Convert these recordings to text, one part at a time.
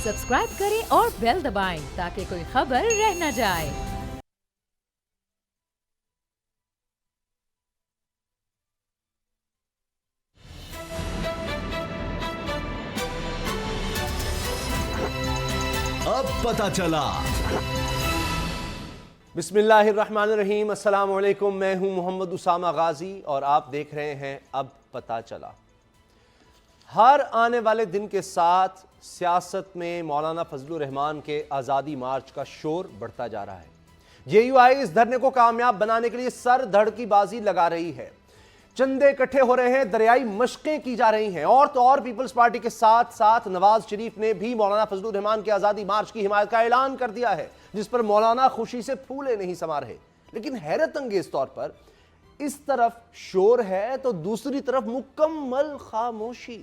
Subscribe करें और bell दबाएं ताकि कोई खबर रह न जाए। अब पता चला। बिस्मिल्लाहिर्रहमानिर्रहीम, अस्सलाम वालेकुम। मैं हूं मोहम्मद उसामा गाजी और आप देख रहे हैं अब पता चला। हर आने वाले दिन के साथ सियासत में मौलाना फजलुर रहमान के आज़ादी मार्च का शोर बढ़ता जा रहा है। जेयूआई इस धरने को कामयाब बनाने के लिए सर धड़ की बाजी लगा रही है। चंदे इकट्ठे हो रहे हैं, दरियाई मशकें की जा रही हैं और तो और पीपल्स पार्टी के साथ साथ नवाज शरीफ ने भी मौलाना फजलुर रहमान के आज़ादी मार्च की हिमायत का ऐलान कर दिया है, जिस पर मौलाना खुशी से फूले नहीं समा रहे। लेकिन हैरत अंगेज तौर पर इस तरफ शोर है तो दूसरी तरफ मुकम्मल खामोशी।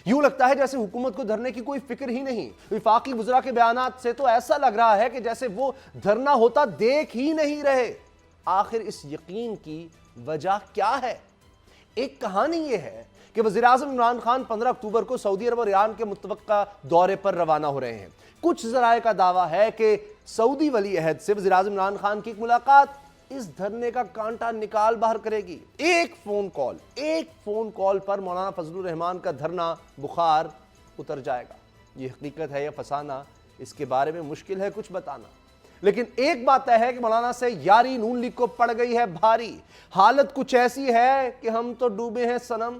यूं लगता है जैसे हुकूमत को धरने की कोई फिक्र ही नहीं। विफाकी वज़रा के बयानात से तो ऐसा लग रहा है कि जैसे वो धरना होता देख ही नहीं रहे। आखिर इस यकीन की वजह क्या है? एक कहानी यह है कि वज़ीर-ए-आज़म इमरान खान 15 अक्टूबर को सऊदी अरब और ईरान के मुतवक्का दौरे पर रवाना हो रहे हैं। कुछ ज़राए का दावा है कि सऊदी वली अहद से वज़ीर-ए-आज़म इमरान खान की एक मुलाकात इस धरने का कांटा निकाल बाहर करेगी। एक फोन कॉल पर मौलाना फजलुर रहमान का धरना बुखार उतर जाएगा। यह हकीकत है या फसाना, इसके बारे में मुश्किल है कुछ बताना। लेकिन एक बात तय है कि मौलाना से यारी नून लीग को पड़ गई है भारी। हालत कुछ ऐसी है कि हम तो डूबे हैं सनम,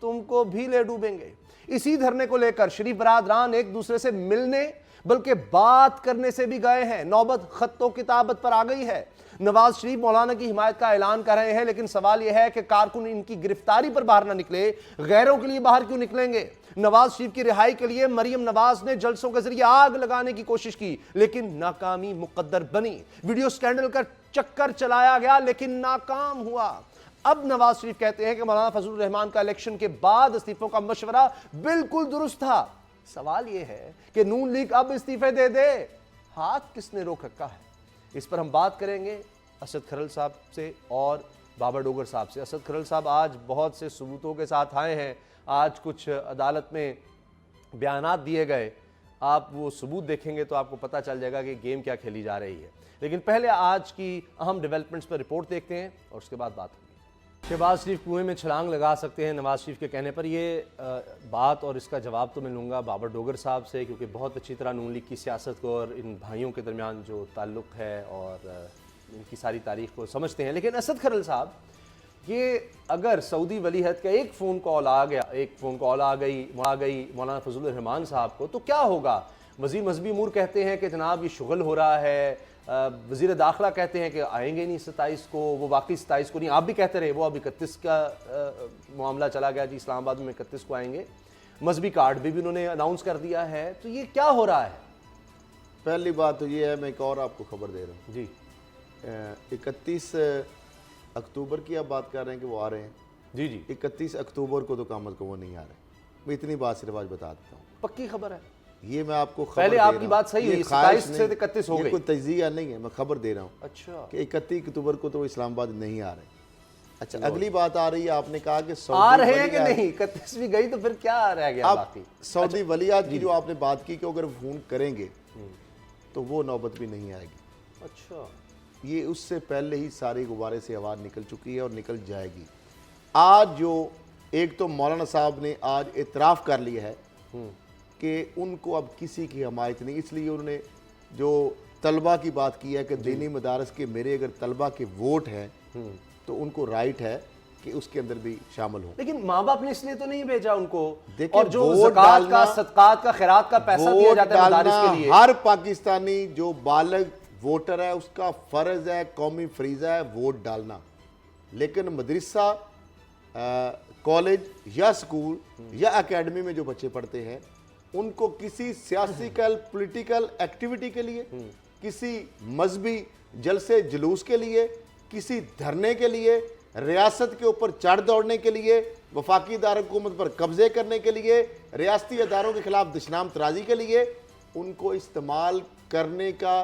तुमको भी ले डूबेंगे। इसी धरने को लेकर शरीफ बरादरान एक दूसरे से मिलने बल्कि बात करने से भी गए हैं। नौबत खत्तो किताबत पर आ गई है। नवाज शरीफ मौलाना की हिमायत का ऐलान कर रहे हैं, लेकिन सवाल यह है कि कारकुन इनकी गिरफ्तारी पर बाहर ना निकले, गैरों के लिए बाहर क्यों निकलेंगे? नवाज शरीफ की रिहाई के लिए मरियम नवाज ने जलसों के जरिए आग लगाने की कोशिश की, लेकिन नाकामी मुकद्दर बनी। वीडियो स्कैंडल का चक्कर चलाया गया लेकिन नाकाम हुआ। अब नवाज शरीफ कहते हैं कि मौलाना फजलुर रहमान का इलेक्शन के बाद इस्तीफों का मशवरा बिल्कुल दुरुस्त था। सवाल यह है कि नून लीग अब इस्तीफे दे दे, हाथ किसने रोक रखा है? इस पर हम बात करेंगे असद खरल साहब से और बाबर डोगर साहब से। असद खरल साहब आज बहुत से सबूतों के साथ आए हैं। आज कुछ अदालत में बयानात दिए गए, आप वो सबूत देखेंगे तो आपको पता चल जाएगा कि गेम क्या खेली जा रही है। लेकिन पहले आज की अहम डेवलपमेंट्स पर रिपोर्ट देखते हैं और उसके बाद बात होगी। शहबाज शरीफ कुएं में छलांग लगा सकते हैं नवाज शरीफ के कहने पर, ये बात और इसका जवाब तो मैं लूँगा बाबर डोगर साहब से, क्योंकि बहुत अच्छी तरह नून लीग की सियासत को और इन भाइयों के दरमियान जो ताल्लुक़ है और इनकी सारी तारीख को समझते हैं। लेकिन असद खरल साहब, ये अगर सऊदी वली अहद का एक फ़ोन कॉल आ गई मौलाना फजलुर रहमान साहब को, तो क्या होगा? वज़ीर मजहबी अमूर कहते हैं कि जनाब ये शुगल हो रहा है। वज़ीर दाखिला कहते हैं कि आएंगे नहीं 27 को, वो बाकी 27 को नहीं, आप भी कहते रहे, वो अब 31 का मामला चला गया जी, इस्लामाबाद में 31 को आएंगे। मजहबी कार्ड भी उन्होंने अनाउंस कर दिया है। तो ये क्या हो रहा है? पहली बात तो ये है, मैं एक और आपको खबर दे रहा हूँ जी। 31 अक्टूबर की आप बात कर रहे हैं कि वो आ रहे हैं। जी जी, 31 अक्टूबर को तो कामत को वो नहीं आ रहे। मैं इतनी बात सिर्फ आज बता देता हूँ, पक्की खबर है। ये मैं आपको खबर पहले दे आपकी रहा हूं। बात सही ये हुई, ख्वाहिश 27 से नहीं, 31 हो ये गई। कोई तज्जिया नहीं है, मैं खबर दे रहा हूँ अच्छा कि 31 अक्टूबर को तो वो इस्लामाबाद नहीं आ रहे। अच्छा, अगली बात आ रही है, आपने कहा कि आ रहे हैं कि नहीं, 31 भी गई तो फिर क्या रह गया बाकी? सऊदी वलीअहद की जो आपने बात की कि अगर फोन करेंगे तो वो नौबत भी नहीं आएगी। अच्छा, ये उससे पहले ही सारी गुब्बारे से आवाज़ निकल चुकी है और निकल जाएगी। आज जो एक तो मौलाना साहब ने आज इतराफ़ कर लिया है कि उनको अब किसी की हमायत नहीं, इसलिए उन्होंने जो तलबा की बात की है कि दीनी मदारस के मेरे अगर तलबा के वोट हैं तो उनको राइट है कि उसके अंदर भी शामिल हो। लेकिन माँ बाप ने इसलिए तो नहीं भेजा उनको। देखिए, और जो वोट ज़कात डालना, का, सदकात का, खैरात का पैसा दिया जाता है मदारिस के लिए, हर पाकिस्तानी जो बालग वोटर है उसका फ़र्ज है, कौमी फरीज़ा है वोट डालना। लेकिन मदरसा, कॉलेज या स्कूल या एकेडमी में जो बच्चे पढ़ते हैं उनको किसी सियासिकल पॉलिटिकल एक्टिविटी के लिए, किसी मजहबी जलसे जुलूस के लिए, किसी धरने के लिए, रियासत के ऊपर चढ़ दौड़ने के लिए, वफाकी दारकूमत पर कब्जे करने के लिए, रियासती अदारों के खिलाफ दुश्मनाम तराजी के लिए उनको इस्तेमाल करने का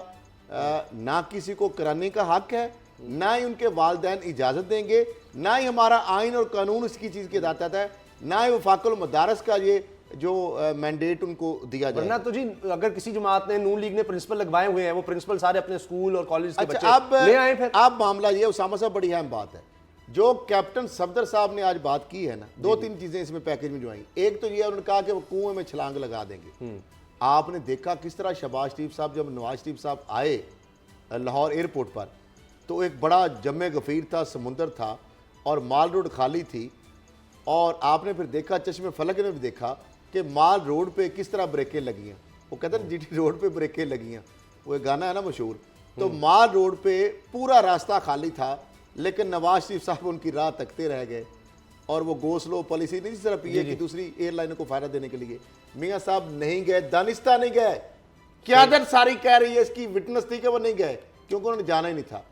ना किसी को कराने का हक है, ना ही उनके वालिदैन इजाज़त देंगे, ना ही हमारा आइन और कानून इसकी चीज़ की इजाज़त है, ना ही वफाकुल मदारस का ये जो मैंडेट उनको दिया जाए। वरना तो जी अगर किसी जमात ने, नून लीग ने प्रिंसिपल लगवाए हुए हैं, वो प्रिंसिपल सारे अपने स्कूल और कॉलेज के अच्छा, बच्चे ले आए फिर। अब मामला ये उसामा साहब, बड़ी अहम बात है जो कैप्टन सफदर साहब ने आज बात की है ना, दो तीन चीजें इसमें पैकेज में जो आई। एक तो ये उन्होंने कहा कि वो कुएं में छलांग लगा देंगे। आपने देखा किस तरह शहबाज शरीफ साहब, जब नवाज शरीफ साहब आए लाहौर एयरपोर्ट पर, तो एक बड़ा जमे गफीर था, समुंदर था और माल रोड खाली थी। और आपने फिर देखा, चश्मे फलक ने भी देखा कि माल रोड पे किस तरह ब्रेकें लगी हैं। वो कहते हैं जीटी रोड पे ब्रेकें लगी हैं, वो एक गाना है ना मशहूर। तो माल रोड पे पूरा रास्ता खाली था, लेकिन नवाज शरीफ साहब उनकी राह तकते रह गए और वो गो स्लो पॉलिसी नहीं जिस तरह पीए की दूसरी एयरलाइनों को फायदा देने के लिए मियाँ साहब नहीं गए, दानिस्ता नहीं गए। क्यादत सारी कह रही है, इसकी विटनेस थी कि वो नहीं गए क्योंकि उन्होंने जाना ही नहीं था।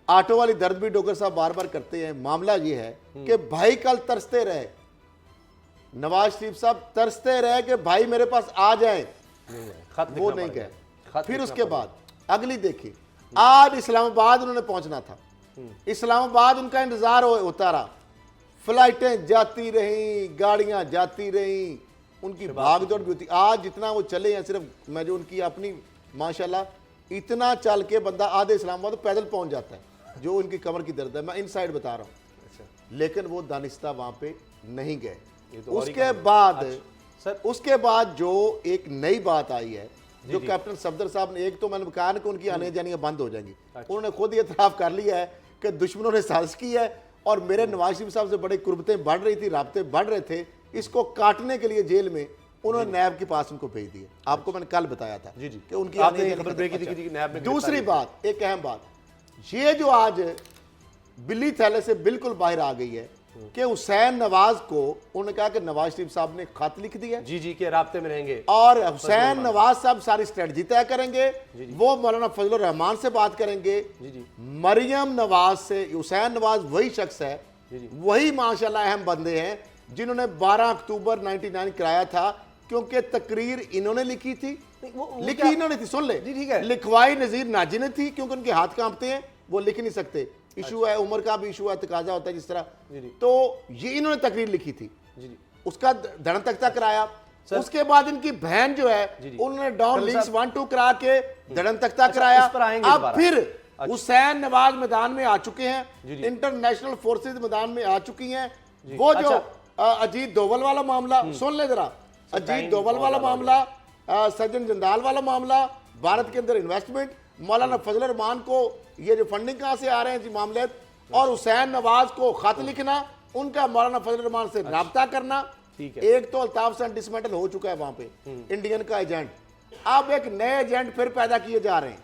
ऑटो वाली दर्द भी डोगर साहब बार बार करते हैं। मामला ये है कि भाई कल तरसते रहे, नवाज शरीफ साहब तरसते रहे कि भाई मेरे पास आ जाए, वो नहीं गए। फिर उसके बाद अगली देखी, आज इस्लामाबाद उन्होंने पहुंचना था, इस्लामाबाद उनका इंतजार होता रहा, फ्लाइटें जाती रही, गाड़ियां जाती रही, उनकी भागदौड़ भी होती। आज जितना वो चले हैं, सिर्फ मैं जो उनकी अपनी माशाल्लाह इतना चल के बंदा आधे इस्लामाबाद पैदल पहुंच जाता है, जो उनकी कमर की दर्द है, मैं इनसाइड बता रहा हूं। लेकिन वो दानिस्ता वहां पे नहीं गए। उसके बाद जो एक नई बात आई है, जो कैप्टन सफदर साहब ने, एक तो मैंने कहा कि उनकी आने जानियां बंद हो जाएंगी, उन्होंने खुद ये इतराफ कर लिया है कि दुश्मनों ने साजिश की है और मेरे नवाज शरीफ साहब से बड़े कुर्बतें बढ़ रही थी, राब्ते बढ़ रहे थे, इसको काटने के लिए जेल में उन्होंने नैब के पास उनको भेज दिया। आपको मैंने कल बताया था कि उनकी दूसरी बात, एक अहम बात, ये जो आज बिल्ली थैले से बिल्कुल बाहर आ गई है कि हुसैन नवाज को उन्होंने कहा कि नवाज शरीफ साहब ने खत लिख दिया, जी के राब्ते में रहेंगे और हुसैन नवाज साहब सारी स्ट्रेटजी तय करेंगे, वो मौलाना फजलुर रहमान से बात करेंगे, मरियम नवाज से। हुसैन नवाज वही शख्स है, वही माशाल्लाह अहम बंदे हैं जिन्होंने 12 अक्टूबर 99 कराया था, क्योंकि तकरीर इन्होंने लिखी थी, लिखी इन्होंने थी, सुन ले, ठीक है, लिखवाई नजीर नाजी ने थी, क्योंकि उनके हाथ कांपते हैं, वो लिख नहीं सकते। इशू है, उम्र का भी इशू है, तकाजा होता है जिस तरह। तो ये इन्होंने तकरीर लिखी थी, उसका धड़न तख्ता कराया। उसके बाद इनकी बहन जो है, उन्होंने डाउन लिंक्स 1-2 करा के धड़न तख्ता कराया। अब फिर हुसैन नवाज मैदान में आ चुके हैं, इंटरनेशनल फोर्सेज मैदान में आ चुकी हैं। वो जो अजीत डोवल वाला मामला, सुन ले जरा, अजीत डोवल वाला मामला, सज्जन जंदाल वाला मामला, भारत के अंदर इन्वेस्टमेंट, मौलाना फजलुर रहमान को ये जो फंडिंग कहां से आ रहे हैं जी मामले, और हुसैन नवाज को खत लिखना, उनका मौलाना फजलुर रहमान से राब्ता करना। एक तो अल्ताफ सन डिसमेंटल हो चुका है वहां पे, इंडियन का एजेंट, अब एक नए एजेंट फिर पैदा किए जा रहे हैं।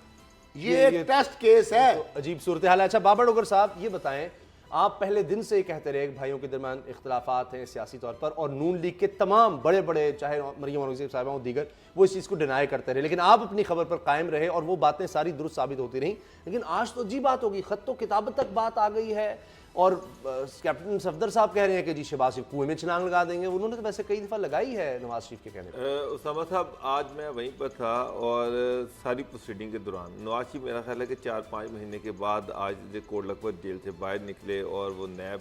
ये एक टेस्ट केस है, तो अजीब सूरत हाल है। अच्छा बाबर डोगर साहब ये बताएं, आप पहले दिन से कहते रहे भाइयों के दरमियान इख्तलाफात हैं सियासी तौर पर, और नून लीग के तमाम बड़े बड़े, चाहे मरियम औरंगजेब साहब और दीगर, वो इस चीज़ को डिनाई करते रहे, लेकिन आप अपनी खबर पर कायम रहे और वो बातें सारी दुरुस्त साबित होती रहीं। लेकिन आज तो अजीब बात होगी, खत तो किताबत तक बात आ गई है, और कैप्टन सफदर साहब कह रहे हैं कि जी शहबाज शरीफ कुएं में छलांग लगा देंगे। उन्होंने तो वैसे कई दफ़ा लगाई है नवाज शरीफ के कहने पर। उसामा साहब, आज मैं वहीं पर था और सारी प्रोसीडिंग के दौरान नवाज शरीफ, मेरा ख्याल है कि 4-5 महीने के बाद आज कोट लखपत जेल से बाहर निकले और वो नैब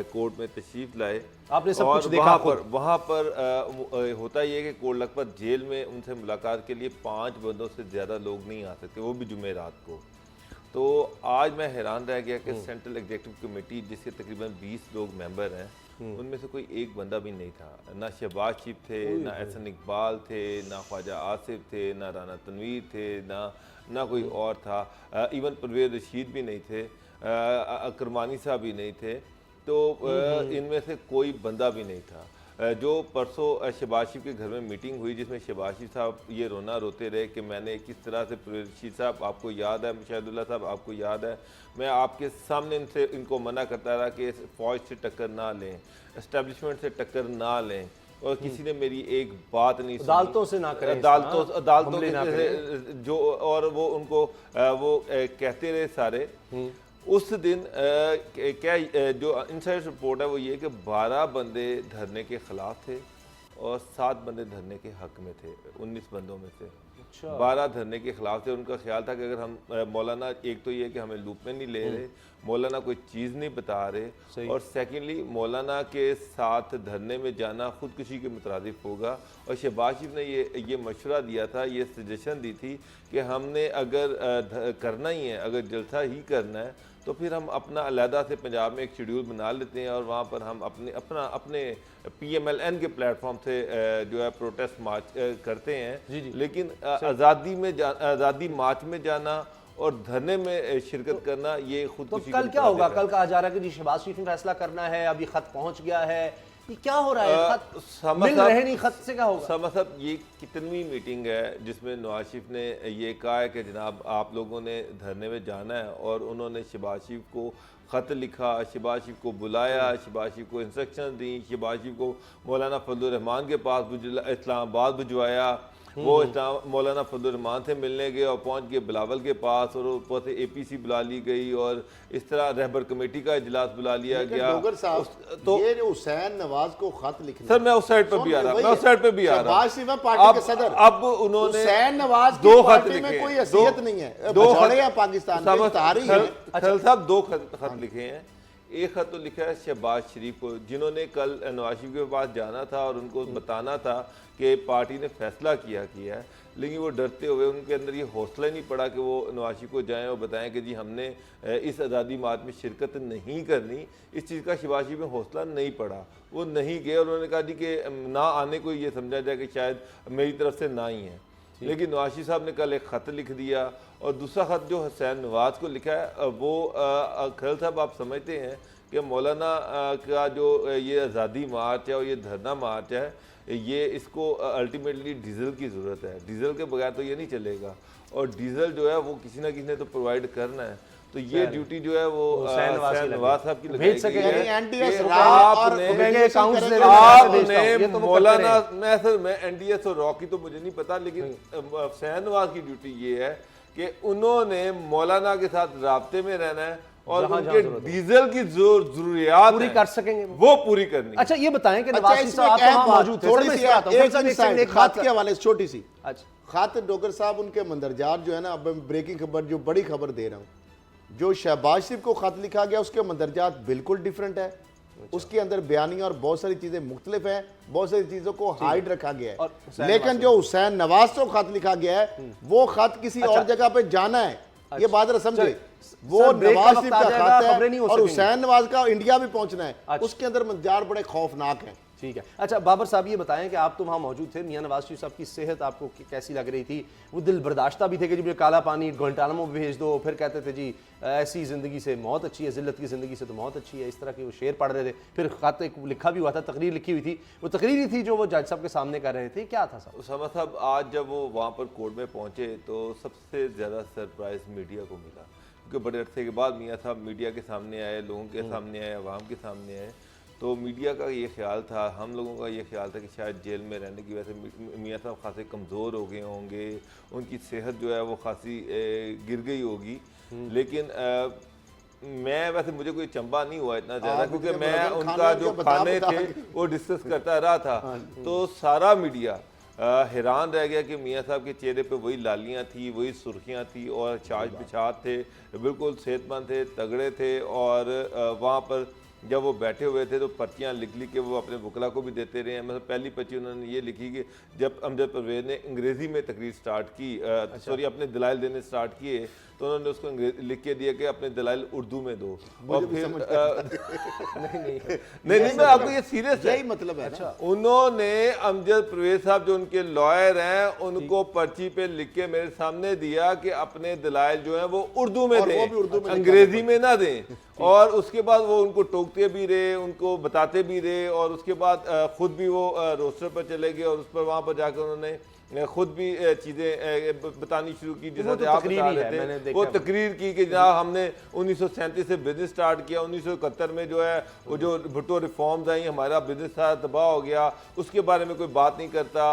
कोर्ट में तशरीफ लाए। आपने सब और कुछ देखा वहाँ पर होता ये है कि कोट लखपत जेल में उनसे मुलाकात के लिए 5 बंदों से ज़्यादा लोग नहीं आ सकते, वो भी जुमेरात को। तो आज मैं हैरान रह गया कि सेंट्रल एग्जीक्यूटिव कमेटी जिसके तकरीबन 20 लोग मेंबर हैं, उनमें से कोई एक बंदा भी नहीं था। ना शहबाज शरीफ थे, ना एहसन इकबाल थे, ना ख्वाजा आसिफ थे, ना राना तनवीर थे, ना कोई और था, इवन परवेज रशीद भी नहीं थे, अकरमानी साहब भी नहीं थे। तो इनमें से कोई बंदा भी नहीं था। जो परसों शहबाज शरीफ के घर में मीटिंग हुई, जिसमें शहबाज शरीफ साहब ये रोना रोते रहे कि मैंने किस तरह से, रशीद साहब आपको याद है, मुशाहिदुल्लाह साहब आपको याद है, मैं आपके सामने इनको मना करता रहा कि फ़ौज से टक्कर ना लें, इस्टेब्लिशमेंट से टक्कर ना लें, और किसी ने मेरी एक बात नहीं सुनी। अदालतों से ना करें, अदालतों के जो, और वो उनको वो कहते रहे सारे। उस दिन क्या जो इनसाइड रिपोर्ट है वो ये कि 12 बंदे धरने के खिलाफ थे और 7 बंदे धरने के हक में थे 19 बंदों में से। अच्छा। 12 धरने के खिलाफ थे। उनका ख्याल था कि अगर हम मौलाना, एक तो ये कि हमें लूप में नहीं ले रहे, मौलाना कोई चीज़ नहीं बता रहे, और सेकेंडली मौलाना के साथ धरने में जाना खुदकुशी के मुतरादिफ होगा। और शहबाज शरीफ ने ये मशवरा दिया था, ये सजेशन दी थी कि हमने अगर करना ही है, अगर जलसा ही करना है, तो फिर हम अपना अलहदा से पंजाब में एक शेड्यूल बना लेते हैं और वहाँ पर हम अपने PMLN के प्लेटफॉर्म से जो है प्रोटेस्ट मार्च करते हैं। लेकिन आज़ादी मार्च में जाना और धरने में शिरकत करना ये खुद तो कल क्या होगा? कल कहा जा रहा है कि जी शहबाज शरीफ ने फैसला करना है, अभी खत पहुंच गया है, ये क्या हो रहा है? खत मिल रहे नहीं, खत से क्या होगा? साहब ये कितनवीं मीटिंग है जिसमें नवाज शरीफ ने ये कहा है कि जनाब आप लोगों ने धरने में जाना है, और उन्होंने शहबाज शरीफ को ख़त लिखा, शहबाज शरीफ को बुलाया, शहबाज शरीफ को इंस्ट्रक्शन दी, शहबाज शरीफ को मौलाना फजलुर रहमान के पास इस्लामाबाद भिजवाया, वो मौलाना फजलुर रहमान से मिलने गए और पहुंच गए बिलावल के पास, और ऊपर से APC बुला ली गई और इस तरह रहबर कमेटी का इजलास बुला लिया गया। तो ये जो हुसैन नवाज को खत लिखना, सर मैं उस साइड पर भी आ रहा हूं, मैं उस साइड पे भी आ रहा हूं। पार्टी के सदर अब उन्होंने हुसैन नवाज की 2 खत पार्टी में लिखे, कोई हैसियत नहीं है, 2 खड़े हैं पाकिस्तान में, तारीख है। खल साहब 2 खत लिखे हैं। एक खत तो लिखा है शहबाज शरीफ को, जिन्होंने कल नवाज शरीफ के पास जाना था और उनको बताना था कि पार्टी ने फैसला किया है, लेकिन वो डरते हुए, उनके अंदर ये हौसला ही नहीं पड़ा कि वो नवाज शरीफ को जाएं और बताएं कि जी हमने इस आज़ादी मार्च में शिरकत नहीं करनी। इस चीज़ का शहबाज शरीफ में हौसला नहीं पड़ा, वो नहीं गए और उन्होंने कहा जी कि ना आने को ये समझा जाए कि शायद मेरी तरफ से ना ही है। लेकिन नवाज शरीफ साहब ने कल एक ख़त लिख दिया, और दूसरा ख़त जो हुसैन नवाज को लिखा है वो खैल साहब आप समझते हैं कि मौलाना का जो ये आज़ादी मार्च है और ये धरना मार्च है, ये इसको अल्टीमेटली डीजल की ज़रूरत है, डीजल के बगैर तो ये नहीं चलेगा, और डीजल जो है वो किसी ना किसी ने तो प्रोवाइड करना है। तो ये ड्यूटी जो है वो नवाज साहब की लगाई गई है। मौलाना मैं NDS और रॉ की तो मुझे नहीं पता, लेकिन हुसैन नवाज की ड्यूटी ये है कि उन्होंने मौलाना के साथ राब्ते में रहना है और उनके डीजल की जरूरियात पूरी कर सकेंगे, वो पूरी करनी। अच्छा ये बताएं कि नवाज साहब मौजूद थे, थोड़ी सी खात के हवाले से छोटी सी खात डोगर साहब, उनके मंदरजात जो है ना, अब ब्रेकिंग खबर, जो बड़ी खबर दे रहा हूँ, जो शहबाज शरीफ को खत लिखा गया उसके मंदरजात बिल्कुल डिफरेंट है। उसके अंदर बयानियां और बहुत सारी चीजें मुख्तलिफ हैं, बहुत सारी चीजों को हाइड रखा गया है। लेकिन जो हुसैन नवाज को खत लिखा गया है वो खत किसी और जगह पे जाना है, ये बात समझे। वो नवाज शरीफ का खत है और हुसैन नवाज का इंडिया भी पहुंचना है, उसके अंदर मंदरजात बड़े खौफनाक हैं। ठीक है। अच्छा बाबर साहब ये बताएं कि आप तो वहाँ मौजूद थे, मियां नवाज शरीफ साहब की सेहत आपको कैसी लग रही थी? वो दिल बर्दाश्ता भी थे कि जी काला पानी गुआंटानामो में भेज दो, फिर कहते थे जी ऐसी ज़िंदगी से मौत अच्छी है, ज़िल्लत की ज़िंदगी से तो मौत अच्छी है, इस तरह के वो शेर पढ़ रहे थे। फिर खत एक लिखा भी हुआ था, तकरीर लिखी हुई थी, वो तकरीर ही थी जो वो जज साहब के सामने कर रहे थे। क्या था साहब? उसामा साहब आज जब वो वहाँ पर कोर्ट में पहुँचे तो सबसे ज़्यादा सरप्राइज़ मीडिया को मिला, क्योंकि बड़े अरसे के बाद मियाँ साहब मीडिया के सामने आए, लोगों के सामने आए, अवाम के सामने आए। तो मीडिया का ये ख्याल था, हम लोगों का ये ख्याल था कि शायद जेल में रहने की वजह से मियाँ साहब खासे कमज़ोर हो गए होंगे, उनकी सेहत जो है वो खासी गिर गई होगी। लेकिन मैं वैसे मुझे कोई चंबा नहीं हुआ इतना ज़्यादा, क्योंकि मैं उनका जो खाने थे वो डिस्कस करता रहा था। तो सारा मीडिया हैरान रह गया कि मियाँ साहब के चेहरे पे वही लालियाँ थी, वही सुर्खियाँ थी और चाश पिछात थे, बिल्कुल सेहतमंद थे, तगड़े थे। और वहाँ पर जब वो बैठे हुए थे तो पर्चियाँ लिख के वो अपने वकला को भी देते रहे हैं। मतलब पहली पर्ची उन्होंने ये लिखी कि जब अमजद परवेज़ ने अंग्रेज़ी में तकरीर स्टार्ट की, सॉरी अपने दलाइल देने स्टार्ट किए, तो उन्होंने उसको लिख के दिया कि अपने दलाइल उर्दू में दो। और फिर नहीं मैं आपको ये सीरियस है, यही मतलब है। अच्छा उन्होंने अमजद परवेज़ साहब जो उनके लॉयर हैं उनको पर्ची पे लिख के मेरे सामने दिया कि अपने दलाइल जो हैं वो उर्दू में दें, अंग्रेजी में ना दें। और उसके बाद वो उनको टोकते भी रहे, उनको बताते भी रहे, और उसके बाद खुद भी वो रोस्टर पर चले गए और उस पर वहाँ पर जाकर उन्होंने खुद भी चीज़ें बतानी शुरू की, वो जैसा तो आप तकरीर बता ही है, रहे मैंने थे। देखा वो है। तकरीर की कि जनाब हमने 1937 से बिजनेस स्टार्ट किया, 1971 में जो है वो जो भुट्टो रिफॉर्म्स आई, हमारा बिजनेस सारा तबाह हो गया, उसके बारे में कोई बात नहीं करता।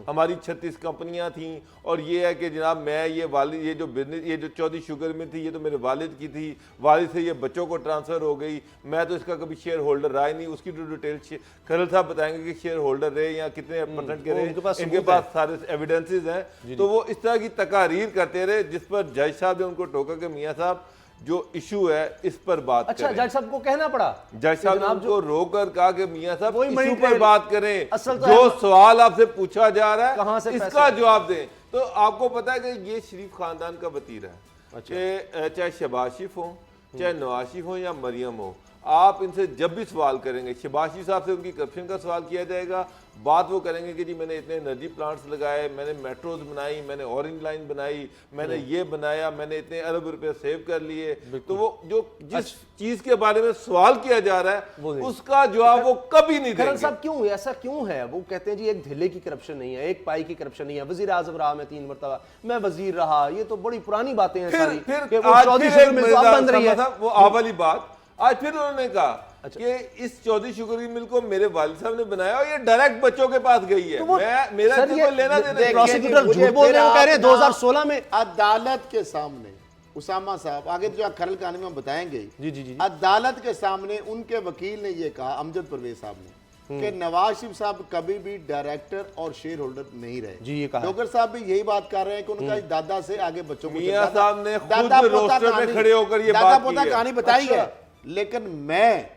हमारी 36 कंपनियां थीं और ये है कि जनाब मैं ये जो बिजनेस, ये जो चौधरी शुगर मिल थी, ये तो मेरे वालिद की थी, वालिद से ये बच्चों को ट्रांसफ़र हो गई, मैं तो इसका कभी शेयर होल्डर रहा ही नहीं। उसकी जो डिटेल खरल साहब बताएंगे कि शेयर होल्डर रहे या कितने परसेंट के रहे, इनके पास सारे एविडेंसेस हैं। तो वो इस तरह की तकारीर करते रहे जिस पर जज साहब ने उनको टोका कि मियाँ साहब जो इशू है इस पर बात अच्छा, करें। जज साहब को कहना पड़ा, जज साहब ने उनको रोक कर कहा कि मियाँ साहब वही इशू मनी पर ट्रेल। बात करें, असल तो जो सवाल आपसे पूछा जा रहा कहाँ है से पैसे इसका आए? जवाब दें। तो आपको पता है कि ये शरीफ खानदान का वतीरा है। अच्छा। कि चाहे शहबाज शरीफ हो, चाहे नवाज शरीफ हो या मरियम हो, आप इनसे जब भी सवाल करेंगे, शहबाज शरीफ साहब से उनकी करप्शन का सवाल किया जाएगा, बात वो करेंगे कि जी मैंने इतने एनर्जी प्लांट्स लगाए, मैंने मेट्रोज बनाई, मैंने ऑरेंज लाइन बनाई, मैंने ये बनाया, मैंने इतने अरब रुपए सेव कर लिए। तो वो जो जिस चीज के बारे में सवाल किया जा रहा है उसका जवाब वो कभी नहीं खरल देंगे। साहब क्यों ऐसा क्यों है? वो कहते हैं जी एक ढिले की करप्शन नहीं है, एक पाई की करप्शन नहीं है, वजीर आजम रहा मैं 3 मरतबा, मैं वजीर रहा, ये तो बड़ी पुरानी बातें हैं सारी। फिर कि वो आज चौधरी फिर शुगर मिल तो अब बन रही है। वो आ वाली बात आज फिर उन्होंने कहा कि इस चौधरी शुगर की मिल को मेरे वालिद साहब ने बनाया और ये डायरेक्ट बच्चों के पास गई है। मैं मेरा सर, इससे ये कोई लेना देना नहीं। प्रोसिक्यूटर मुझे झूठ बोल रहे हैं, वो कह रहे हैं फिर 2016 में अदालत के सामने उसामा साहब आगे जो खरल कहानी में बताएंगे, जी जी जी अदालत के सामने उनके वकील ने ये कहा, अमजद परवेज साहब ने, कि नवाज शरीफ साहब कभी भी डायरेक्टर और शेयर होल्डर नहीं रहे। जी, ये कहा। डॉक्टर साहब भी यही बात कर रहे हैं कि उनका दादा से आगे बच्चों को मियां दादा- साहब ने खुद दादा पोता रोस्टर में कहानी- खड़े होकर ये दादा बात पोता की है। कहानी बताई अच्छा। है। लेकिन मैं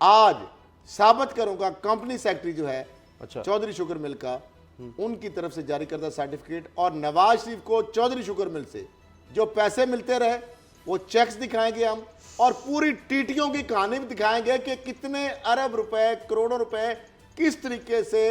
आज साबित करूंगा कंपनी सेक्रेटरी जो है अच्छा। चौधरी शुगर मिल का, उनकी तरफ से जारी करदा सर्टिफिकेट, और नवाज शरीफ को चौधरी शुगर मिल से जो पैसे मिलते रहे वो चेक्स दिखाएंगे हम, और पूरी टीटियों की कहानी भी दिखाएंगे कि कितने अरब रुपए, करोड़ों रुपए किस तरीके से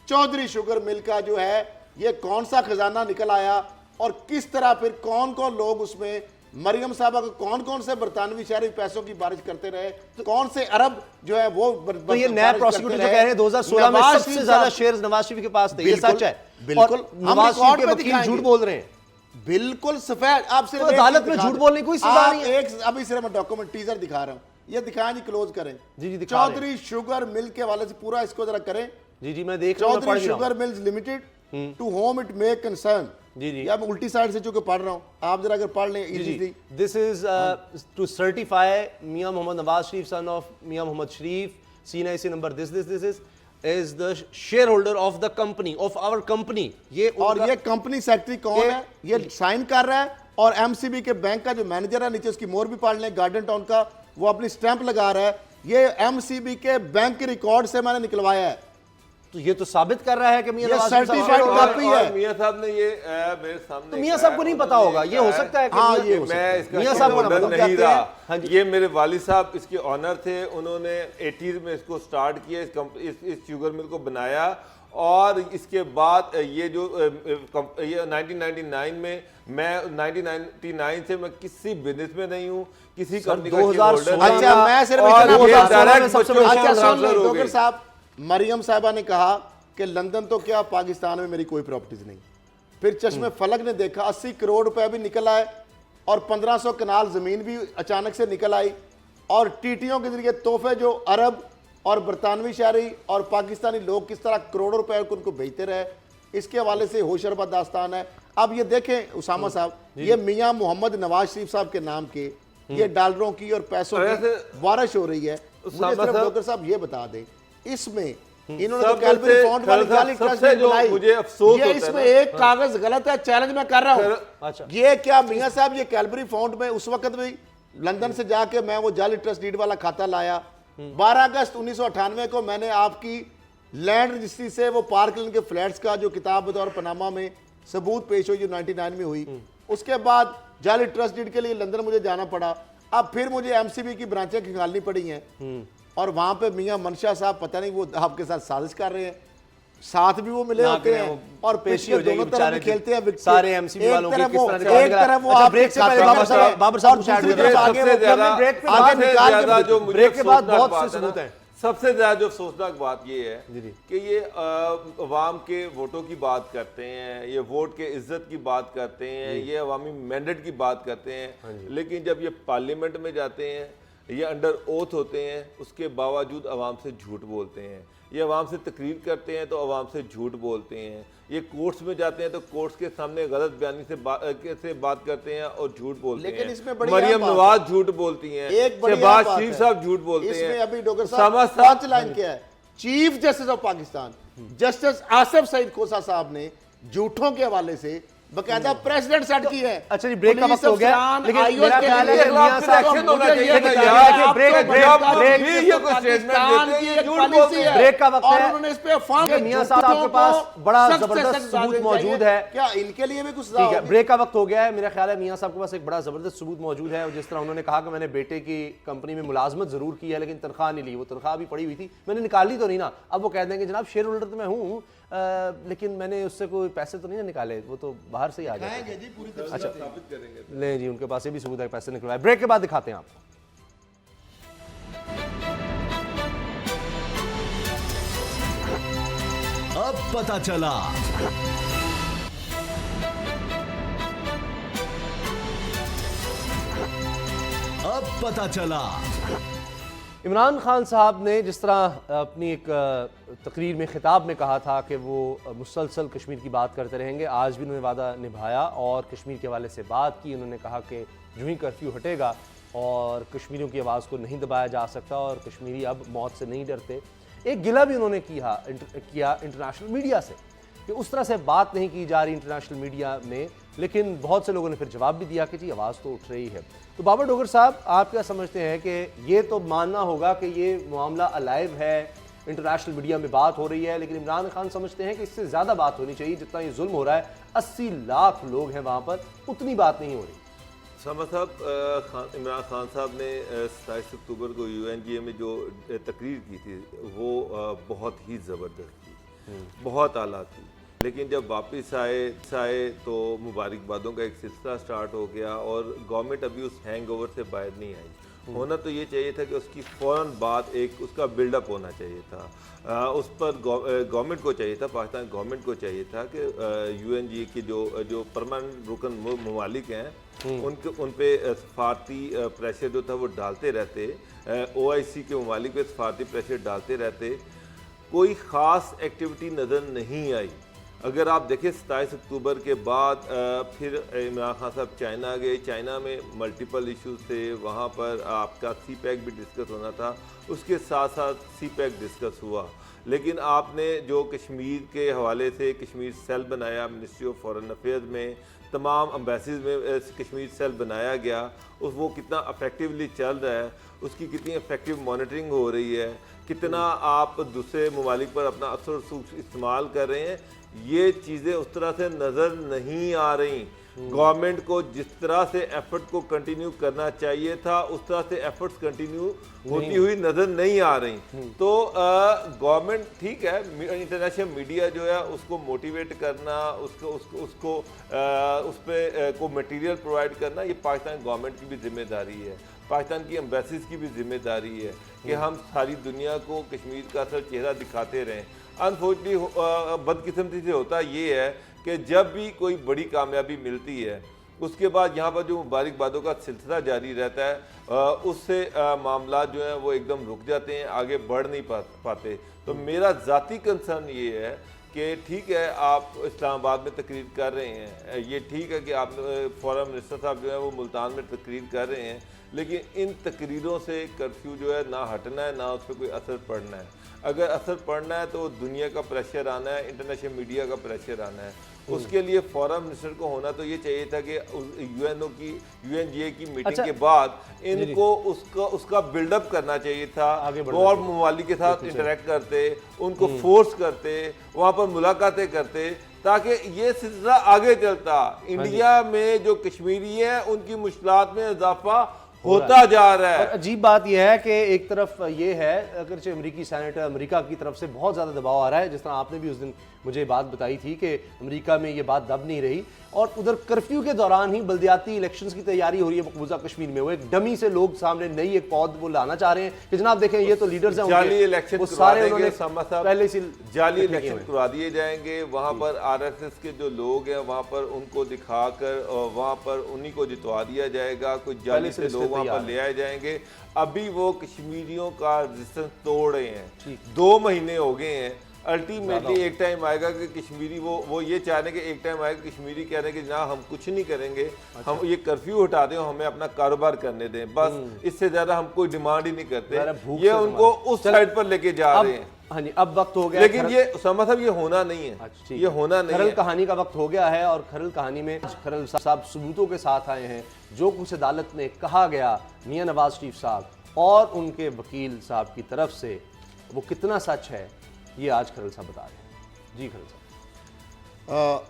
चौधरी शुगर मिल का जो है ये कौन सा खजाना निकल आया, और किस तरह फिर कौन कौन लोग उसमें, मरियम साहबा को कौन कौन से बरतानवी शहरी पैसों की बारिश करते रहे, कौन से अरब जो है वो तो ये नया प्रोसिक्यूटर जो कह रहे हैं 2016 में सबसे ज्यादा शेयर्स नवाज शरीफ के पास थे, ये सच है? बिल्कुल। और नवाज शरीफ के वकील झूठ बोल रहे हैं, बिल्कुल सफेद। आप सिर्फ तो अदालत में झूठ बोलने की कोई सजा नहीं है। एक अभी सिर्फ मैं डॉक्यूमेंट टीजर दिखा रहा हूं, ये दिखाएं जी, क्लोज करें जी, दिखा रहे हैं। चौधरी शुगर मिल के वाले से पूरा इसको जरा करें। जी जी मैं देख रहा हूं, मैं पढ़ चौधरी भी रहा हूं। Sugar mills limited to whom it may concern. जी जी या मैं उल्टी साइड से चूंकि पढ़ रहा हूं, आप जरा अगर पढ़ लें जी easily. This is to certify Mian Mohammad Nawaz Sharif son of Mian Mohammad Sharif CNIC number this is the shareholder of the company of our company। ये और ये कंपनी सेक्रेटरी कौन है, ये साइन कर रहा है, और MCB के बैंक का जो मैनेजर है, नीचे उसकी मोर भी पढ़ लें, गार्डन टाउन का, वो अपनी स्टैंप लगा रहा है। ये MCB के बैंक के रिकॉर्ड से मैंने निकलवाया है। तो ये तो साबित कर रहा है कि मियां ये नवाज शरीफ साहब certified shareholder copy हैं। है। मियां साहब ने ये मेरे सामने तो मियां साहब को नहीं पता होगा, ये हो सकता है कि हाँ, मियां- ये हो सकता मैं है। इसका मियां साहब को shareholder मतलब नहीं कहते रहा। हैं। हाँ जी। ये मेरे वालिद साहब इसके ऑनर थे, उन्होंने 80s में इसको स्टार्ट किया, इस शुगर मिल को बनाया, और इसके बाद ये जो ये 1999 में, मैं 1999 से मैं किसी बिजनेस में नहीं हूँ, किसी कंपनी का 2016 shareholder नहीं अच्छा, हूँ। मैं सिर्फ और इतना ये बता दूं, direct में सबसे बच्चों बड़ी को अच्छा सुन transfer लें, हो डॉक्टर गई। साहब, मरियम साहबा ने कहा कि लंदन तो क्या, पाकिस्तान में मेरी कोई प्रॉपर्टीज नहीं। फिर चश्मे फलक ने देखा 80 करोड़ रुपए भी निकल आए, और 1500 कनाल जमीन भी अचानक से निकल आई, और टीटियों के जरिए तोहफे जो अरब और बरतानवी शहरी और पाकिस्तानी लोग किस तरह करोड़ों रुपए उनको भेजते रहे, इसके हवाले से होशरबा दास्तान है। अब ये देखें उसामा साहब, ये मियां मोहम्मद नवाज शरीफ साहब के नाम के ये डॉलरों की और पैसों की बारिश हो रही है। मुझे सिर्फ डॉक्टर साहब ये बता दें, इसमें इन्होंने तो कैलबरी फंड वाली गाली ट्रस्ट सबसे जो बनाई, मुझे अफसोस ये होता है इसमें ना- एक कागज गलत है, चैलेंज मैं कर रहा हूं। अच्छा। ये क्या मियां साहब, ये कैलबरी फाउंड में उस वक्त भी लंदन से जाके मैं वो जाली ट्रस्ट डीड वाला खाता लाया। 12 अगस्त 1998 को मैंने आपकी लैंड रजिस्ट्री से वो पार्क लेन के फ्लैट्स का जो किताब बतौर पनामा में सबूत पेश हुई, जो 99 में हुई। उसके बाद जाली ट्रस्ट डीड के लिए लंदन मुझे जाना पड़ा। अब फिर मुझे MCB की ब्रांचें खंगालनी पड़ी हैं, और वहां पे मियां मनशा साहब पता नहीं वो आपके साथ साजिश कर रहे हैं, साथ भी वो मिले ना होते करें, हैं, वो और पेशी पेशी हो जाएगी दोनों तरफ बेचारे भी की। खेलते हैं विकेट। सारे MCB वालों की एक तरफ किस वो- तरह से एक तरफ वो अच्छा, आपके ब्रेक से पहले खाते बाबर साहब और पूछ दूसरी रहे तरफ हैं। आगे वो सबसे ज्यादा ब्रेक पे आगे बाद निकाल के ज्यादा जो मुझे ब्रेक के बाद अफसोसनाक बहुत बात से है ना, सबूत हैं। सबसे ज्यादा जो अफसोसनाक बात ये है जी जी। कि ये अवाम के वोटों की बात करते हैं, ये वोट के इज्जत की बात करते हैं, ये अवामी मैंडेट की बात करते हैं, लेकिन जब ये पार्लियामेंट में जाते हैं, ये अंडर ओथ होते हैं, उसके बावजूद अवाम से झूठ बोलते हैं। ये अवाम से तकरीर करते हैं तो अवाम से झूठ बोलते हैं। ये कोर्ट्स में जाते हैं तो कोर्ट्स के सामने गलत बयानी से बात करते हैं और झूठ बोलते हैं। लेकिन इसमें बड़ी मरियम अहम बात नवाज झूठ बोलती हैं, एक बड़ी शहबाज अहम बात शरीफ है। साहब झूठ बोलते हैं। इसमें अभी डॉक्टर उसामा साहब पांच लाइन क्या है, chief justice of Pakistan justice Asif Saeed Khosa sahab ने झूठों के हवाले से बकायदा प्रेसिडेंट सेट की है। अच्छा जी, ब्रेक का पुलिस वक्त हो गया, अफसरान, लेकिन आईओएस मेरा के ख्याल है लिए कि मियां साहब एक्शन होना मुझे चाहिए ये था बताइए, यार। आपको ब्रेक, बता ब्रेक, दूं, ब्रेक, ये कोई स्टेटमेंट पाकिस्तान देते हैं, की ये एक झूठ पॉलिसी बोलते हैं। है ब्रेक का वक्त और है। उन्होंने इस पे अफवाह ठीक है, मियां साहब आपके पास बड़ा जबरदस्त सबूत मौजूद है। क्या इनके लिए भी कुछ ठीक है, होगी? ब्रेक का वक्त हो गया है। मेरा ख्याल है मियां साहब के पास एक बड़ा जबरदस्त सबूत मौजूद है। और जिस तरह उन्होंने कहा कि मैंने बेटे की कंपनी में मुलाजमत जरूर की है लेकिन तनख्वाह नहीं ली, वो तनख्वाह भी पड़ी हुई थी, मैंने निकाली तो नहीं ना। अब वो कह देंगे जनाब शेयर होल्डर तो मैं हूँ लेकिन मैंने उससे कोई पैसे तो नहीं ना निकाले, वो तो बाहर से ही आ जाते हैं। अच्छा ले जी, उनके पास ये भी सबूत है पैसे निकलवाए। ब्रेक के बाद दिखाते हैं आपको। अब पता चला। अब पता चला। इमरान खान साहब ने जिस तरह अपनी एक तकरीर में खिताब में कहा था कि वो मुसलसल कश्मीर की बात करते रहेंगे, आज भी उन्होंने वादा निभाया और कश्मीर के हवाले से बात की। उन्होंने कहा कि जो ही कर्फ्यू हटेगा और कश्मीरियों की आवाज़ को नहीं दबाया जा सकता और कश्मीरी अब मौत से नहीं डरते। एक गिला भी उन्होंने किया इंटरनेशनल मीडिया से कि उस तरह से बात नहीं की जा रही इंटरनेशनल मीडिया में, लेकिन बहुत से लोगों ने फिर जवाब भी दिया कि जी आवाज़ तो उठ रही है। तो बाबर डोगर साहब, आप क्या समझते हैं कि ये तो मानना होगा कि ये मामला अलाइव है, इंटरनेशनल मीडिया में बात हो रही है, लेकिन इमरान खान समझते हैं कि इससे ज़्यादा बात होनी चाहिए, जितना ये जुल्म हो रहा है, 80 लाख लोग हैं वहाँ पर, उतनी बात नहीं हो रही। सामा साहब, इमरान खान साहब ने 27 अक्टूबर को UNGA में जो तकरीर की थी वो बहुत ही ज़बरदस्त थी, बहुत आला थी। लेकिन जब वापस आए तो मुबारकबादों का एक सिलसिला स्टार्ट हो गया और गवर्नमेंट अभी उस हैंगओवर से बाहर नहीं आई। होना तो ये चाहिए था कि उसकी फ़ौरन बाद एक उसका बिल्डअप होना चाहिए था। उस पर गवर्नमेंट को चाहिए था, पाकिस्तान गवर्नमेंट को चाहिए था कि UNGA की जो परमानेंट रुकन ममालिक हैं उन पे सफारती प्रेशर जो था वो डालते रहते, OIC के ममालिक पे सफारती प्रेशर डालते रहते। कोई ख़ास एक्टिविटी नज़र नहीं आई। अगर आप देखें 27 अक्टूबर के बाद फिर इमरान खान साहब चाइना गए, चाइना में मल्टीपल इश्यूज थे, वहाँ पर आपका CPEC भी डिस्कस होना था, उसके साथ साथ CPEC डिस्कस हुआ। लेकिन आपने जो कश्मीर के हवाले से कश्मीर सेल बनाया, मिनिस्ट्री ऑफ फॉरेन अफेयर्स में तमाम एम्बेसीज में कश्मीर सेल बनाया गया, वो कितना अफेक्टिवली चल रहा है, उसकी कितनी इफेक्टिव मॉनिटरिंग हो रही है, कितना आप दूसरे ममालिक पर अपना असर रसूख इस्तेमाल कर रहे हैं, ये चीज़ें उस तरह से नज़र नहीं आ रही। गवर्नमेंट को जिस तरह से एफर्ट को कंटिन्यू करना चाहिए था उस तरह से एफर्ट्स कंटिन्यू होती हुई नज़र नहीं आ रही। तो गवर्नमेंट ठीक है, इंटरनेशनल मीडिया जो है उसको मोटिवेट करना, उसको उस पर को मटेरियल प्रोवाइड करना, ये पाकिस्तान गवर्नमेंट की भी जिम्मेदारी है, पाकिस्तान की एम्बेसीज की भी जिम्मेदारी है कि हम सारी दुनिया को कश्मीर का असल चेहरा दिखाते रहें। अनफॉर्चुनेटली बदकिस्मती से होता ये है कि जब भी कोई बड़ी कामयाबी मिलती है उसके बाद यहाँ पर जो मुबारकबादों का सिलसिला जारी रहता है उससे मामला जो है वो एकदम रुक जाते हैं, आगे बढ़ नहीं पाते। तो मेरा ज़ाती कंसर्न ये है कि ठीक है आप इस्लामाबाद में तकरीर कर रहे हैं, ये ठीक है कि आप फॉरेन मिनिस्टर साहब जो है वो मुल्तान में तकरीर कर रहे हैं, लेकिन इन तकरीरों से कर्फ्यू जो है ना हटना है ना उस पर कोई असर पड़ना है। अगर असर पड़ना है तो दुनिया का प्रेशर आना है, इंटरनेशनल मीडिया का प्रेशर आना है। उसके लिए फॉरेन मिनिस्टर को होना तो ये चाहिए था कि UNGA की मीटिंग के बाद इनको उसका बिल्डअप करना चाहिए था, और ममालिक के साथ इंटरेक्ट करते, उनको फोर्स करते, वहाँ पर मुलाकातें करते ताकि ये सिलसिला आगे चलता। इंडिया में जो कश्मीरी हैं उनकी मुश्किलात में इजाफा होता जा रहा है। और अजीब बात यह है कि एक तरफ ये है, अगरचे अमेरिकी सेनेट अमेरिका की तरफ से बहुत ज़्यादा दबाव आ रहा है, जिस तरह आपने भी उस दिन मुझे बात बताई थी कि अमेरिका में ये बात दब नहीं रही और उधर कर्फ्यू के दौरान ही बल्दियाती इलेक्शंस की तैयारी हो रही है मकबूजा कश्मीर में। वो एक डमी से लोग सामने नई एक पौध वो लाना चाह रहे हैं कि जनाब देखें ये तो लीडर्स हैं, जाली इलेक्शन वो करवा सारे देंगे, उन्होंने सामा साहब पहले से जाली इलेक्शन करवा दिए जाएंगे। वहां पर आरएसएस के जो लोग हैं वहां पर उनको दिखाकर और वहां पर उन्हीं को जितवा दिया जाएगा, कुछ जाली से लोग वहां पर ले आए जाएंगे। अभी वो कश्मीरियों का रेजिस्टेंस तोड़ रहे हैं, 2 महीने हो गए हैं। अल्टीमेटली एक टाइम आएगा कि कश्मीरी वो ये चाह रहे हैं कि एक टाइम आएगा कश्मीरी कह रहे हैं कि ना हम कुछ नहीं करेंगे, हम ये कर्फ्यू हटा दें, हमें अपना कारोबार करने दें, बस इससे ज्यादा हम कोई डिमांड ही नहीं करते। ये उनको उस साइड पर लेके जा रहे हैं। हाँ जी, अब वक्त हो गया, लेकिन ये उसामा साहब ये होना नहीं है, ये होना नहीं खरल है। कहानी का वक्त हो गया है और खरल कहानी में खरल साहब सबूतों के साथ आए हैं। जो कुछ अदालत में कहा गया मियां नवाज शरीफ साहब और उनके वकील साहब की तरफ से वो कितना सच है ये आज खरल साहब बता रहे हैं। जी खरल साहब।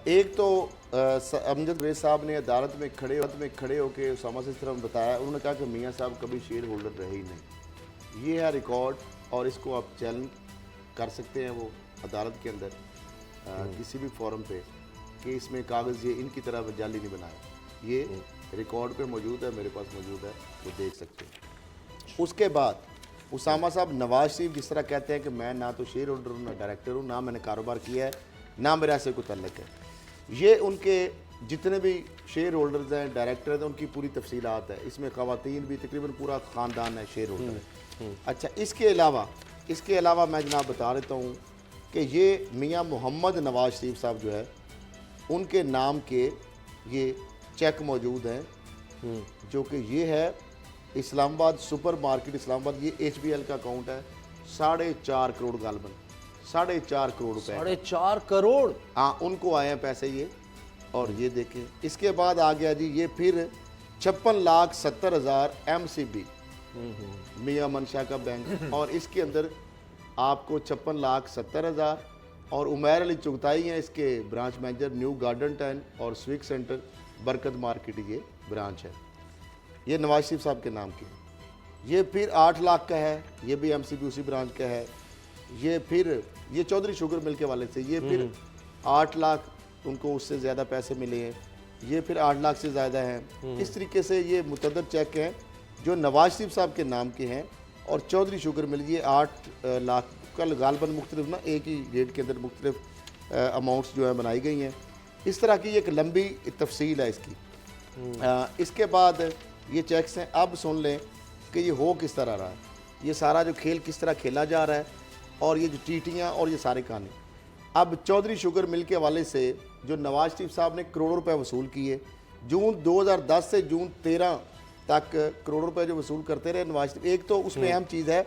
एक तो अमजद रेज साहब ने अदालत में खड़े होकर उसामा से इस तरह बताया, उन्होंने कहा कि मियां साहब कभी शेयर होल्डर रहे ही नहीं। ये है रिकॉर्ड और इसको आप चैलेंज कर सकते हैं वो अदालत के अंदर किसी भी फोरम पे कि इसमें कागज़ ये इनकी तरह जाली नहीं बनाया। ये रिकॉर्ड पे मौजूद है, मेरे पास मौजूद है, वो देख सकते हैं। उसके बाद उसामा साहब नवाज शरीफ जिस तरह कहते हैं कि मैं ना तो शेयर होल्डर हूँ, ना डायरेक्टर हूँ, ना मैंने कारोबार किया है, ना मेरा ऐसे कोई तल्लक है। ये उनके जितने भी शेयर होल्डर्स हैं, डायरेक्टर हैं, उनकी पूरी तफसीलात है। इसमें ख़वातीन भी तकरीबन पूरा ख़ानदान है शेयर होल्डर। अच्छा, इसके अलावा मैं जनाब बता देता हूँ कि ये मियाँ मोहम्मद नवाज शरीफ साहब जो है उनके नाम के ये चेक मौजूद हैं, जो कि ये है इस्लामाबाद सुपर मार्केट इस्लामाबाद, ये HBL का अकाउंट है। 4.5 करोड़ गालबन, 4.5 करोड़ रुपए, 4.5 करोड़, हाँ उनको आए हैं पैसे ये। और ये देखें, इसके बाद आ गया जी ये फिर 56,70,000 MCB मियां मनशा का बैंक, और इसके अंदर आपको 56,70,000। और उमैर अली चुगताई हैं इसके branch manager, new garden town और स्विक सेंटर बरकत मार्केट, ये ब्रांच है, ये नवाज शरीफ साहब के नाम की। ये फिर 8 लाख का है, ये भी MCB उसी ब्रांच का है। ये फिर ये चौधरी शुगर मिल के वाले से, ये फिर 8 लाख, उनको उससे ज़्यादा पैसे मिले हैं। ये फिर 8 लाख से ज़्यादा हैं। इस तरीके से ये मुतअद्दिद चेक हैं जो नवाज शरीफ साहब के नाम के हैं। और चौधरी शुगर मिल ये 8 लाख कल गालबन मुख्तलिफ ना एक ही डेट के अंदर मुख्तलिफ अमाउंट्स जो है बनाई गई हैं। इस तरह की एक लंबी तफसील है इसकी। इसके बाद ये चेक्स हैं। अब सुन लें कि ये हो किस तरह रहा है, ये सारा जो खेल किस तरह खेला जा रहा है, और ये जो टीटियाँ और ये सारे कहानी। अब चौधरी शुगर मिल के हवाले से जो नवाज शरीफ साहब ने करोड़ों रुपए वसूल किए, जून 2010 से जून 13 तक करोड़ों रुपए जो वसूल करते रहे नवाज शरीफ। एक तो उसमें अहम चीज़ है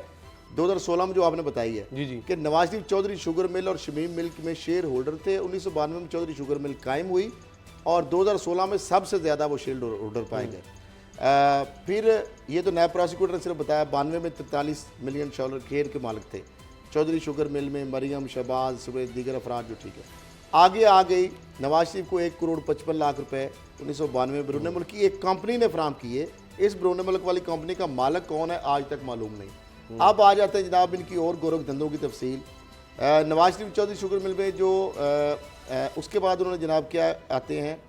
2016 में जो आपने बताई है जी कि नवाज शरीफ चौधरी शुगर मिल और शमीम मिल्क में शेयर होल्डर थे। 1992 में चौधरी शुगर मिल कायम हुई और 2016 में सबसे ज़्यादा वो शेयर होल्डर पाए गए। फिर ये तो नैब प्रोसिक्यूटर ने सिर्फ बताया 92 में 43 मिलियन डॉलर शेयर के मालिक थे चौधरी शुगर मिल में मरियम, शहबाज, सुबह दीगर अफराद जो, ठीक है। आगे आ गई नवाज शरीफ को 1 करोड़ 55 लाख रुपए 1992 में बैरून मुल्क की एक कंपनी ने फराम किए। इस बैरून मुल्क वाली कंपनी का मालिक कौन है आज तक मालूम नहीं। अब आ जाते हैं जनाब इनकी और गोरख धंधों की तफसील। नवाज शरीफ चौधरी शुगर मिल में जो उसके बाद उन्होंने जनाब क्या आते हैं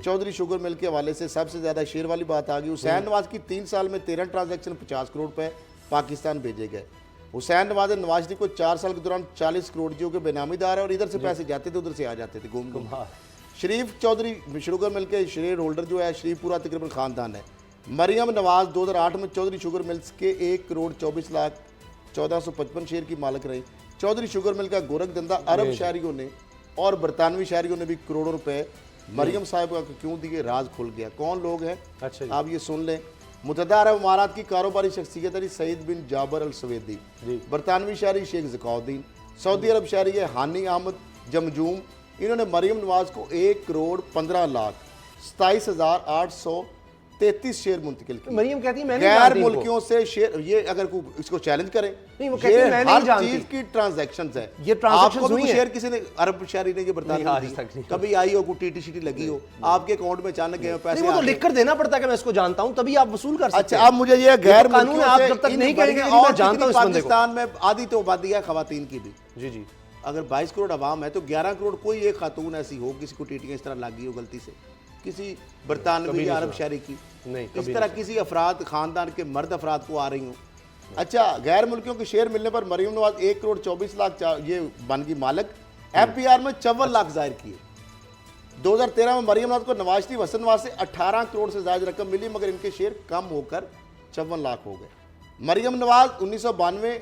चौधरी शुगर मिल के हवाले से सबसे ज़्यादा शेयर वाली बात आ गई। हुसैन नवाज की 3 साल में 13 ट्रांजैक्शन 50 करोड़ रुपए पाकिस्तान भेजे गए। हुसैन नवाज नवाज शरीफ को 4 साल के दौरान 40 करोड़ जो के बेनामीदार है और इधर से पैसे जाते थे उधर से आ जाते थे घूम घूम। शरीफ चौधरी शुगर मिल के शेयर होल्डर जो है शरीफपुरा तकरीबन ख़ानदान है। मरियम नवाज 2008 में चौधरी शुगर मिल्स के 1 करोड़ 24 लाख 1455 शेयर की मालिक रही। चौधरी शुगर मिल का गोरख धंधा अरब शहरियों ने और बरतानवी शहरियों ने भी करोड़ों रुपए मरियम साहब का क्यों दिए, राज खुल गया। कौन लोग हैं अच्छा आप ये सुन लें। मुत्तहदा अरब अमारात की कारोबारी शख्सियत है सईद बिन जाबर अल सवेदी, बरतानवी शहरी शेख ज़काउद्दीन, सऊदी अरब शहरी है हानी अहमद जमजूम। इन्होंने मरियम नवाज को 1 करोड़ 15 लाख 27,833 शेयर मुंतकिल किए। मरियम कहती है मैं नहीं गैर जानती मुल्कियों से शेयर, ये अगर इसको चैलेंज करें नहीं, वो कहती है मैं नहीं जानती। चीज की ट्रांजैक्शंस है। ये ट्रांजैक्शंस आपको हुई भी हैं। शेयर किसी ने अरब शहरी ने ये बर्तानिया आज तक नहीं। कभी आई हो, कोई टीटी शीटी लगी हो आपके अकाउंट में अचानक गए पैसे, नहीं वो तो लिख कर देना पड़ता है कि मैं इसको जानता हूं तभी आप वसूल कर सकते अच्छा हैं। अब मुझे ये गैर कानून है, आप जब तक नहीं कहेंगे मैं जानता हूं इस बंदे को। पाकिस्तान में आधी तो आबादी है खवातीन की भी। जी जी अगर 22 करोड़ आवाम है तो 11 करोड़ कोई एक खातून ऐसी हो, किसी को टीटियाँ इस तरह लगी हो गलती से, किसी बरतानवी या अरब शहरी की, नहीं, इस तरह किसी अफराद ख़ानदान के मर्द अफराद को आ रही हूँ। अच्छा, गैर मुल्कियों के शेयर मिलने पर मरीम नवाज 1 करोड़ 24 लाख ये बन गई मालिक। FBR में 54 लाख जाहिर किए। 2013 में मरीम नवाज को नवाज शरीफ हसन नवाज से 18 करोड़ से ज़्यादा रकम मिली, मगर इनके शेयर कम होकर 54 लाख हो गए। मरीम नवाज 1991 में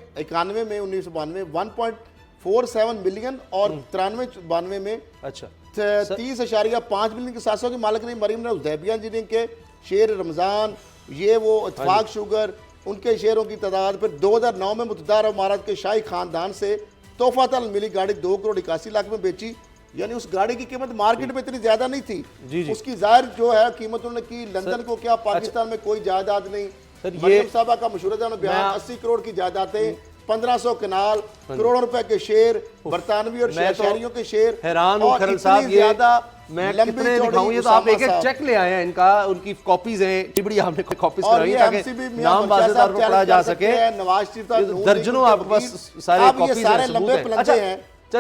1.47 मिलियन और 93-92 में अच्छा 30.5 मिलियन के 700 की मालिक रही। मरीम नवाज हुदैबिया इंजीनियरिंग के शेयर, रमज़ान, ये वो इत्तेफाक शुगर, उनके शेयरों की तादाद पर 2009 में मुतदार इमारत के शाही खानदान से तोहफातन मिली गाड़ी 2 करोड़ 81 लाख में बेची। यानी उस गाड़ी की कीमत मार्केट में इतनी ज्यादा नहीं थी। जी। उसकी जाहिर जो है कीमत उन्होंने की लंदन को क्या, पाकिस्तान में कोई जायदाद नहीं। मरियम साहबा का मशहूर बयान 80 करोड़ की जायदादें, 1500 कनाल, करोड़ों रुपए के शेयर, बरतानवी और शहरियों के शेयर। हैरान हूं खरल साहब, ये मैं कितने दिखाऊं, ये तो आप एक एक चेक ले आए हैं इनका, उनकी कॉपीज हैं, बड़ी हमने कोई कॉपीज कराई ताकि नाम वाज़ेदार को पढ़ा जा सके। नवाज शरीफ दर्जनों आपके पास सारे कॉपीज सारे लंबे हैं। प्लंजे हैं।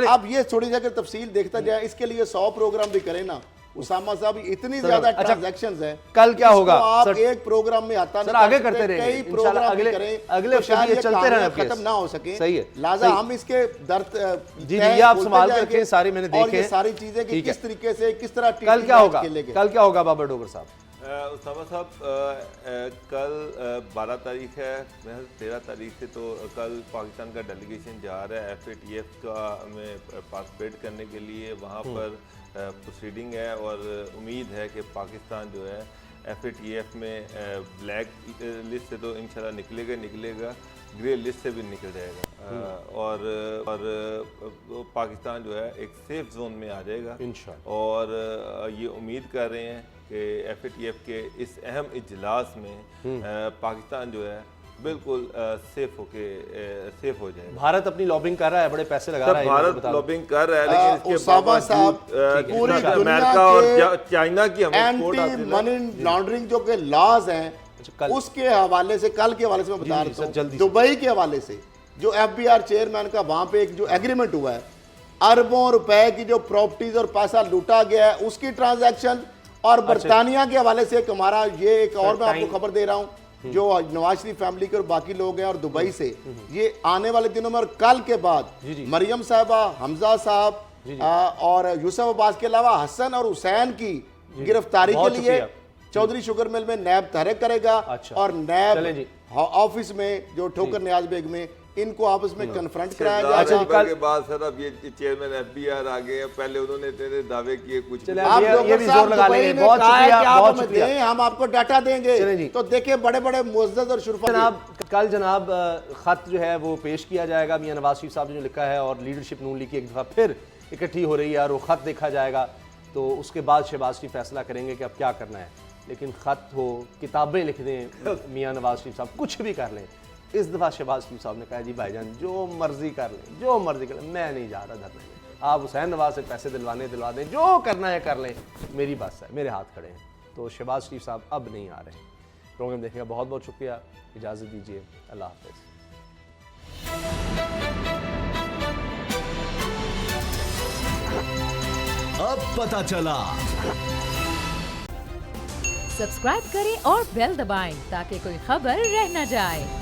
अब ये थोड़ी जगह तफसील देखता जाए, इसके लिए 100 प्रोग्राम भी करें ना उसामा साहब, इतनी ज्यादा ट्रांजैक्शंस हैं। कल क्या होगा आप एक प्रोग्राम में आता सर, आगे करते रहेंगे कई प्रोग्राम अगले हफ्ते ये चलते रहें, खत्म ना हो सके। सही है, लिहाजा हम इसके दर्द जी ये आप संभाल के रखें, सारी मैंने देखे ये सारी चीजें कि किस तरीके से किस तरह कल क्या होगा, कल क्या होगा बाबर डोगर साहब? उसामा साहब, कल 12 तारीख है, 13 तारीख से तो कल पाकिस्तान का डेलीगेशन जा रहा है FATF का में पार्टिसिपेट करने के लिए। वहाँ पर प्रोसीडिंग है और उम्मीद है कि पाकिस्तान जो है FATF में ब्लैक लिस्ट से तो इंशाल्लाह निकलेगा, ग्रे लिस्ट से भी निकल जाएगा और पाकिस्तान जो है एक सेफ जोन में आ जाएगा इंशाल्लाह। और ये उम्मीद कर रहे हैं कि FATF के इस अहम इजलास में पाकिस्तान जो है बिल्कुल सेफ हो जाएगा। भारत अपनी लॉबिंग कर रहा है, बड़े पैसे लगा रहा है, भारत लॉबिंग कर रहा है, लेकिन इसके बावजूद पूरी अमेरिका और चाइना की एंटी मनी लॉन्ड्रिंग जो के लॉज हैं, उसके हवाले से कल के हवाले से मैं बता रहा हूँ, दुबई के हवाले से जो FBR चेयरमैन का वहां पे एक जो एग्रीमेंट हुआ है, अरबों रुपए की जो प्रॉपर्टीज और पैसा लूटा गया है उसकी ट्रांजैक्शन, और बरतानिया के हवाले से एक हमारा ये एक और मैं आपको खबर दे रहा हूँ जो नवाज शरीफ फैमिली के और बाकी लोग हैं और दुबई से ये आने वाले दिनों में और कल के बाद मरियम साहबा, हमजा साहब और यूसुफ अब्बास के अलावा हसन और हुसैन की गिरफ्तारी के लिए चौधरी शुगर मिल में नैब तहरीक करेगा। और नैब ऑफिस में जो ठोकर नियाज बेग में इनको आपस में कन्फ्रंट कराया जाएगा। कल के बाद सर अब ये चेयरमैन FBR आ गए हैं, पहले उन्होंने तेरे दावे किए कुछ, आप ये भी जोर लगा लेंगे। बहुत शुक्रिया, बहुत शुक्रिया। हम आपको डाटा देंगे तो देखिए बड़े बड़े मुअज़्ज़ज़ और शुरफा। जनाब कल जनाब खत जो है वो पेश किया जाएगा, मियां नवाज शरीफ साहब ने जो लिखा है, और लीडरशिप नून लीग की एक दफ़ा फिर इकट्ठी हो रही है और वो खत देखा जाएगा, तो उसके बाद शहबाज शरीफ फैसला करेंगे कि अब क्या करना है। लेकिन खत हो, किताबें लिख दें मियां नवाज शरीफ साहब, कुछ भी कर लें, इस दफ़ा शहबाज शरीफ साहब ने कहा जी भाईजान जो मर्जी कर लें, जो मर्जी कर लें, मैं नहीं जा रहा धरने में, आप हुसैन नवाज से पैसे दिलवा दें, जो करना है कर लें, मेरी बस है, मेरे हाथ खड़े हैं। तो शहबाज शरीफ साहब अब नहीं आ रहे। प्रोग्राम देखने का बहुत बहुत शुक्रिया, इजाज़त दीजिए, अल्लाह हाफ़िज़। अब पता चला। सब्सक्राइब करें और बेल दबाएं ताकि कोई खबर रह न जाए।